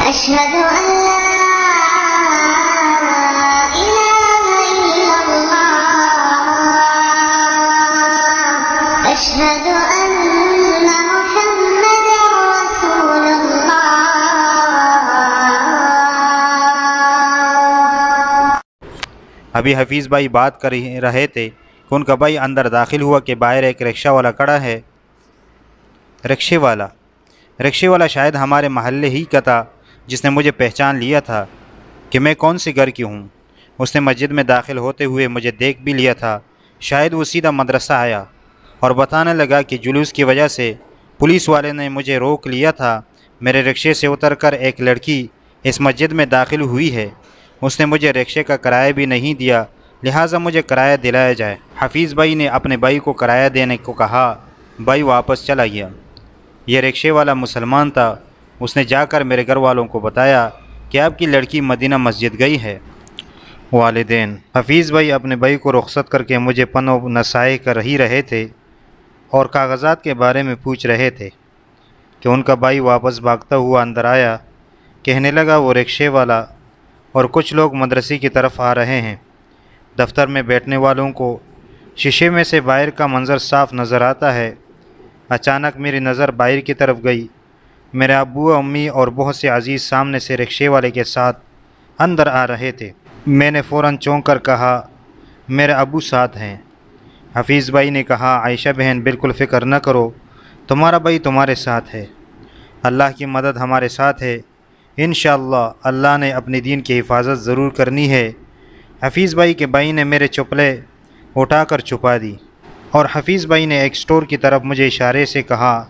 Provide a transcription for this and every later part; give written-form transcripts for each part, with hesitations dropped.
أشهد أن لا إله إلا الله أشهد أن محمدا رسول الله۔ ابھی حفیظ بھائی بات کر رہے تھے کہ ان کا بھائی اندر داخل ہوا کہ باہر ایک رکشہ والا کھڑا ہے۔ رکشے والا شاید ہمارے محلے ہی کا تھا، جس نے مجھے پہچان لیا تھا کہ میں کون سی گھر کی ہوں۔ اس نے مسجد میں داخل ہوتے ہوئے مجھے دیکھ بھی لیا تھا۔ شاید وہ سیدھا مدرسہ آیا اور بتانے لگا کہ جلوس کی وجہ سے پولیس والے نے مجھے روک لیا تھا۔ میرے رکشے سے اتر کر ایک لڑکی اس مسجد میں داخل ہوئی ہے۔ اس نے مجھے رکشے کا کرایہ بھی نہیں دیا، لہٰذا مجھے کرایہ دلایا جائے۔ حفیظ بھائی نے اپنے بھائی کو کرایہ دینے کو کہا۔ بھائی واپس چلا گیا۔ یہ رکشے والا مسلمان تھا۔ اس نے جا کر میرے گھر والوں کو بتایا کہ آپ کی لڑکی مدینہ مسجد گئی ہے۔ والدین حفیظ بھائی اپنے بھائی کو رخصت کر کے مجھے پن و نصائح کر ہی رہے تھے اور کاغذات کے بارے میں پوچھ رہے تھے کہ ان کا بھائی واپس بھاگتا ہوا اندر آیا۔ کہنے لگا وہ رکشے والا اور کچھ لوگ مدرسے کی طرف آ رہے ہیں۔ دفتر میں بیٹھنے والوں کو شیشے میں سے باہر کا منظر صاف نظر آتا ہے۔ اچانک میری نظر باہر کی طرف گئی۔ میرے ابو امی اور بہت سے عزیز سامنے سے رکشے والے کے ساتھ اندر آ رہے تھے۔ میں نے فوراً چونک کر کہا میرے ابو ساتھ ہیں۔ حفیظ بھائی نے کہا عائشہ بہن بالکل فکر نہ کرو، تمہارا بھائی تمہارے ساتھ ہے، اللہ کی مدد ہمارے ساتھ ہے، انشاءاللہ اللہ نے اپنے دین کی حفاظت ضرور کرنی ہے۔ حفیظ بھائی کے بھائی نے میرے چپلے اٹھا کر چھپا دی اور حفیظ بھائی نے ایک سٹور کی طرف مجھے اشارے سے کہا۔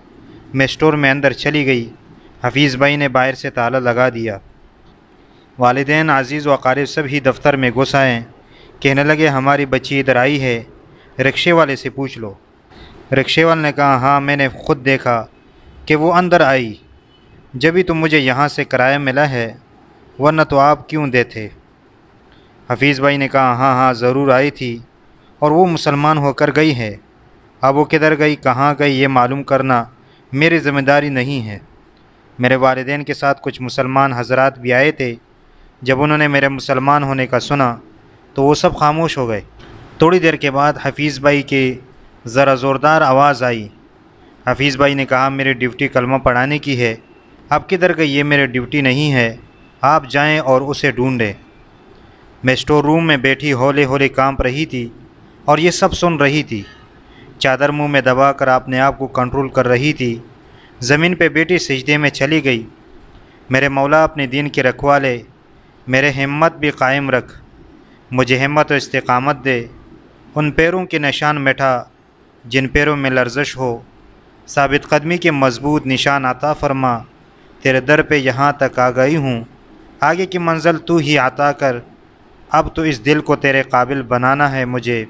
میں سٹور میں اندر چلی گئی۔ حفیظ بھائی نے باہر سے تالا لگا دیا۔ والدین عزیز و اقارب سب ہی دفتر میں گھس آئے۔ کہنے لگے ہماری بچی ادھر آئی ہے، رکشے والے سے پوچھ لو۔ رکشے والے نے کہا ہاں میں نے خود دیکھا کہ وہ اندر آئی، جبھی تو مجھے یہاں سے کرایہ ملا ہے، ورنہ تو آپ کیوں دیتے۔ حفیظ بھائی نے کہا ہاں ضرور آئی تھی اور وہ مسلمان ہو کر گئی ہے۔ اب وہ کدھر گئی کہاں گئی یہ معلوم کرنا میری ذمہ داری نہیں ہے۔ میرے والدین کے ساتھ کچھ مسلمان حضرات بھی آئے تھے۔ جب انہوں نے میرے مسلمان ہونے کا سنا تو وہ سب خاموش ہو گئے۔ تھوڑی دیر کے بعد حفیظ بھائی کی ذرا زوردار آواز آئی۔ حفیظ بھائی نے کہا میری ڈیوٹی کلمہ پڑھانے کی ہے، اب کدھر گئی یہ میری ڈیوٹی نہیں ہے، آپ جائیں اور اسے ڈھونڈیں۔ میں اسٹور روم میں بیٹھی ہولے ہولے کانپ رہی تھی اور یہ سب سن رہی تھی۔ چادر منہ میں دبا کر اپنے آپ کو کنٹرول کر رہی تھی۔ زمین پہ بیٹی سجدے میں چلی گئی۔ میرے مولا اپنے دین کے رکھوالے، میرے ہمت بھی قائم رکھ، مجھے ہمت و استقامت دے، ان پیروں کے نشان مٹھا جن پیروں میں لرزش ہو، ثابت قدمی کے مضبوط نشان عطا فرما، تیرے در پہ یہاں تک آ گئی ہوں، آگے کی منزل تو ہی عطا کر، اب تو اس دل کو تیرے قابل بنانا ہے مجھے۔